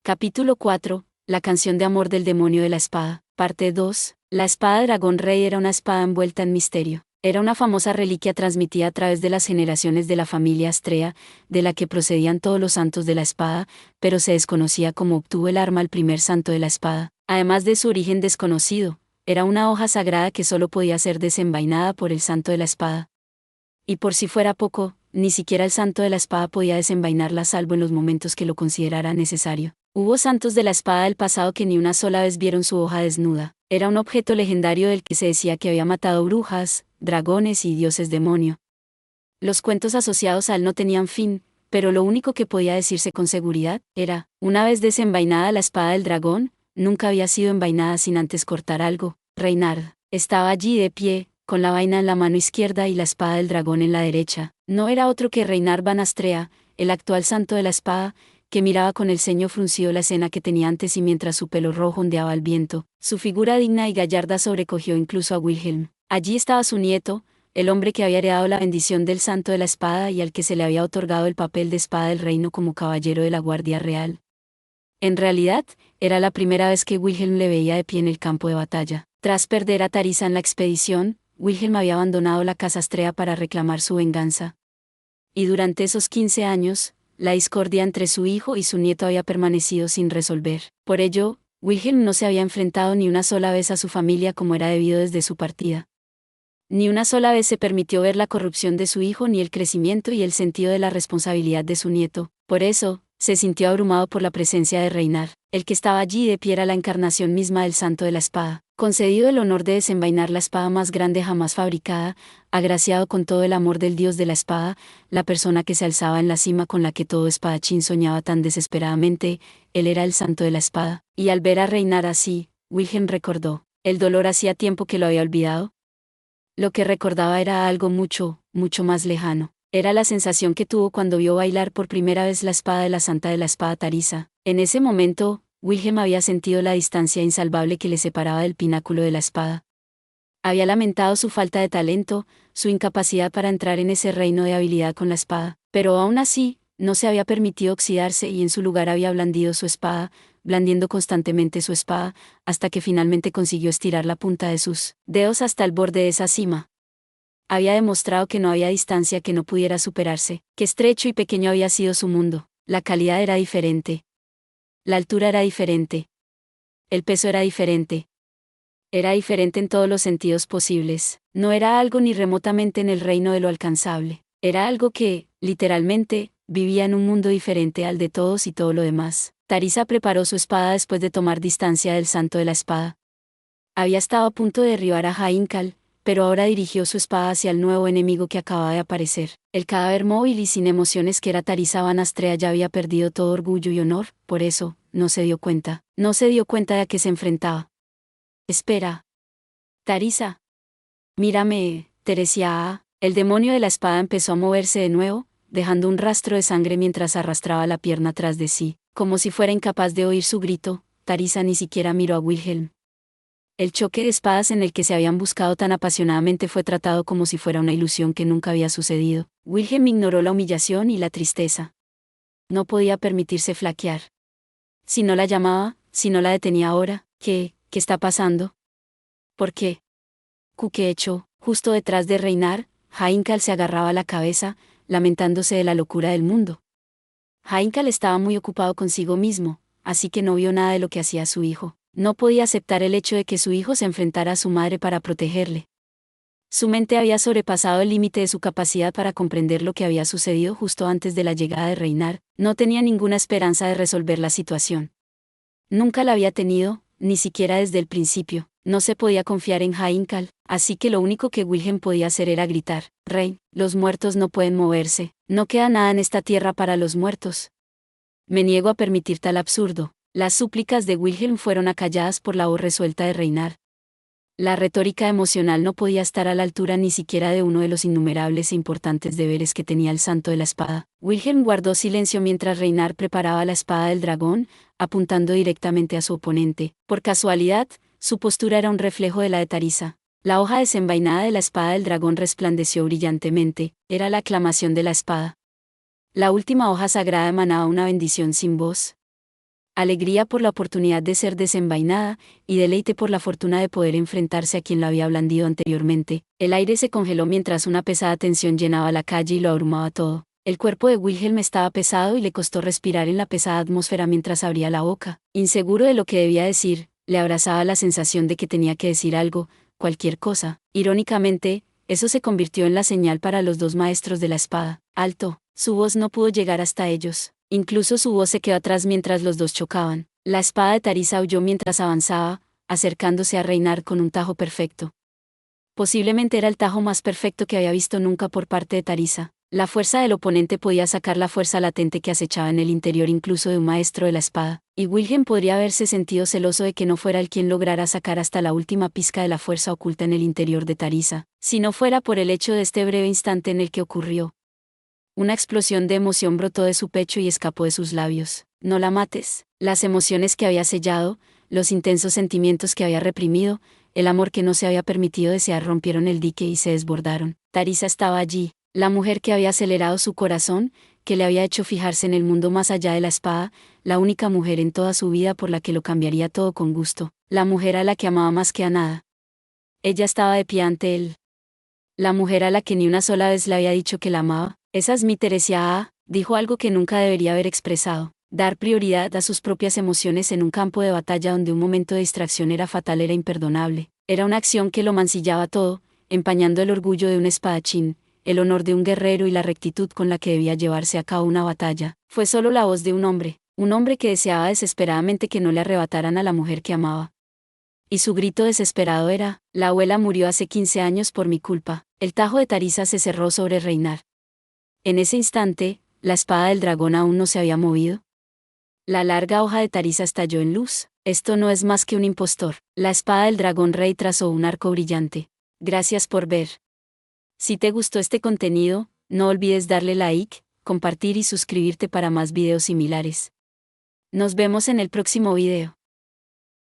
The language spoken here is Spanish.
Capítulo 4. La canción de amor del demonio de la espada. Parte 2. La espada dragón rey era una espada envuelta en misterio. Era una famosa reliquia transmitida a través de las generaciones de la familia Astrea, de la que procedían todos los santos de la espada, pero se desconocía cómo obtuvo el arma el primer santo de la espada. Además de su origen desconocido, era una hoja sagrada que solo podía ser desenvainada por el santo de la espada. Y por si fuera poco, ni siquiera el santo de la espada podía desenvainarla salvo en los momentos que lo considerara necesario. Hubo santos de la espada del pasado que ni una sola vez vieron su hoja desnuda. Era un objeto legendario del que se decía que había matado brujas, dragones y dioses demonio. Los cuentos asociados a él no tenían fin, pero lo único que podía decirse con seguridad era, una vez desenvainada la espada del dragón, nunca había sido envainada sin antes cortar algo. Reynard estaba allí de pie, con la vaina en la mano izquierda y la espada del dragón en la derecha. No era otro que Reynard van Astrea, el actual santo de la espada, que miraba con el ceño fruncido la escena que tenía antes y mientras su pelo rojo ondeaba al viento, su figura digna y gallarda sobrecogió incluso a Wilhelm. Allí estaba su nieto, el hombre que había heredado la bendición del santo de la espada y al que se le había otorgado el papel de espada del reino como caballero de la Guardia Real. En realidad, era la primera vez que Wilhelm le veía de pie en el campo de batalla. Tras perder a Tarisa en la expedición, Wilhelm había abandonado la casa Astrea para reclamar su venganza. Y durante esos 15 años, la discordia entre su hijo y su nieto había permanecido sin resolver. Por ello, Wilhelm no se había enfrentado ni una sola vez a su familia como era debido desde su partida. Ni una sola vez se permitió ver la corrupción de su hijo ni el crecimiento y el sentido de la responsabilidad de su nieto. Por eso, se sintió abrumado por la presencia de Reynard. El que estaba allí de pie era la encarnación misma del santo de la espada, concedido el honor de desenvainar la espada más grande jamás fabricada, agraciado con todo el amor del dios de la espada, la persona que se alzaba en la cima con la que todo espadachín soñaba tan desesperadamente, él era el santo de la espada. Y al ver a Reynard así, Wilhelm recordó. El dolor hacía tiempo que lo había olvidado. Lo que recordaba era algo mucho, mucho más lejano. Era la sensación que tuvo cuando vio bailar por primera vez la espada de la santa de la espada Tarisa. En ese momento, Wilhelm había sentido la distancia insalvable que le separaba del pináculo de la espada. Había lamentado su falta de talento, su incapacidad para entrar en ese reino de habilidad con la espada, pero aún así, no se había permitido oxidarse y en su lugar había blandido su espada, blandiendo constantemente su espada, hasta que finalmente consiguió estirar la punta de sus dedos hasta el borde de esa cima. Había demostrado que no había distancia que no pudiera superarse, que estrecho y pequeño había sido su mundo. La calidad era diferente. La altura era diferente. El peso era diferente. Era diferente en todos los sentidos posibles. No era algo ni remotamente en el reino de lo alcanzable. Era algo que, literalmente, vivía en un mundo diferente al de todos y todo lo demás. Tarisa preparó su espada después de tomar distancia del santo de la espada. Había estado a punto de derribar a Hainkal, pero ahora dirigió su espada hacia el nuevo enemigo que acababa de aparecer. El cadáver móvil y sin emociones que era Tarisa van Astrea ya había perdido todo orgullo y honor, por eso, no se dio cuenta. No se dio cuenta de a qué se enfrentaba. Espera. Tarisa. Mírame, Teresia. El demonio de la espada empezó a moverse de nuevo, dejando un rastro de sangre mientras arrastraba la pierna tras de sí. Como si fuera incapaz de oír su grito, Tarisa ni siquiera miró a Wilhelm. El choque de espadas en el que se habían buscado tan apasionadamente fue tratado como si fuera una ilusión que nunca había sucedido. Wilhelm ignoró la humillación y la tristeza. No podía permitirse flaquear. Si no la llamaba, si no la detenía ahora, ¿qué está pasando? ¿Por qué? ¿Qué hecho? Justo detrás de Reynard, Hainkal se agarraba la cabeza, lamentándose de la locura del mundo. Hainkal estaba muy ocupado consigo mismo, así que no vio nada de lo que hacía su hijo. No podía aceptar el hecho de que su hijo se enfrentara a su madre para protegerle. Su mente había sobrepasado el límite de su capacidad para comprender lo que había sucedido justo antes de la llegada de Reynard. No tenía ninguna esperanza de resolver la situación. Nunca la había tenido, ni siquiera desde el principio. No se podía confiar en Hainkal, así que lo único que Wilhelm podía hacer era gritar: «Rey, los muertos no pueden moverse. No queda nada en esta tierra para los muertos. Me niego a permitir tal absurdo». Las súplicas de Wilhelm fueron acalladas por la voz resuelta de Reynard. La retórica emocional no podía estar a la altura ni siquiera de uno de los innumerables e importantes deberes que tenía el santo de la espada. Wilhelm guardó silencio mientras Reynard preparaba la espada del dragón, apuntando directamente a su oponente. Por casualidad, su postura era un reflejo de la de Tarisa. La hoja desenvainada de la espada del dragón resplandeció brillantemente, era la aclamación de la espada. La última hoja sagrada emanaba una bendición sin voz. alegría por la oportunidad de ser desenvainada, y deleite por la fortuna de poder enfrentarse a quien lo había blandido anteriormente. El aire se congeló mientras una pesada tensión llenaba la calle y lo abrumaba todo. El cuerpo de Wilhelm estaba pesado y le costó respirar en la pesada atmósfera mientras abría la boca. Inseguro de lo que debía decir, le abrazaba la sensación de que tenía que decir algo, cualquier cosa. Irónicamente, eso se convirtió en la señal para los dos maestros de la espada. Alto, su voz no pudo llegar hasta ellos. Incluso su voz se quedó atrás mientras los dos chocaban. La espada de Tarisa aulló mientras avanzaba, acercándose a Reinar con un tajo perfecto. Posiblemente era el tajo más perfecto que había visto nunca por parte de Tarisa. La fuerza del oponente podía sacar la fuerza latente que acechaba en el interior incluso de un maestro de la espada, y Wilhelm podría haberse sentido celoso de que no fuera él quien lograra sacar hasta la última pizca de la fuerza oculta en el interior de Tarisa, si no fuera por el hecho de este breve instante en el que ocurrió. Una explosión de emoción brotó de su pecho y escapó de sus labios. No la mates. Las emociones que había sellado, los intensos sentimientos que había reprimido, el amor que no se había permitido desear rompieron el dique y se desbordaron. Tarisa estaba allí, la mujer que había acelerado su corazón, que le había hecho fijarse en el mundo más allá de la espada, la única mujer en toda su vida por la que lo cambiaría todo con gusto, la mujer a la que amaba más que a nada. Ella estaba de pie ante él. La mujer a la que ni una sola vez le había dicho que la amaba. Esa es mi Teresia, dijo algo que nunca debería haber expresado. Dar prioridad a sus propias emociones en un campo de batalla donde un momento de distracción era fatal era imperdonable. Era una acción que lo mancillaba todo, empañando el orgullo de un espadachín, el honor de un guerrero y la rectitud con la que debía llevarse a cabo una batalla. Fue solo la voz de un hombre que deseaba desesperadamente que no le arrebataran a la mujer que amaba. Y su grito desesperado era: la abuela murió hace 15 años por mi culpa. El tajo de Tarisa se cerró sobre Reinar. En ese instante, la espada del dragón aún no se había movido. La larga hoja de Tarisa estalló en luz. Esto no es más que un impostor. La espada del dragón rey trazó un arco brillante. Gracias por ver. Si te gustó este contenido, no olvides darle like, compartir y suscribirte para más videos similares. Nos vemos en el próximo video.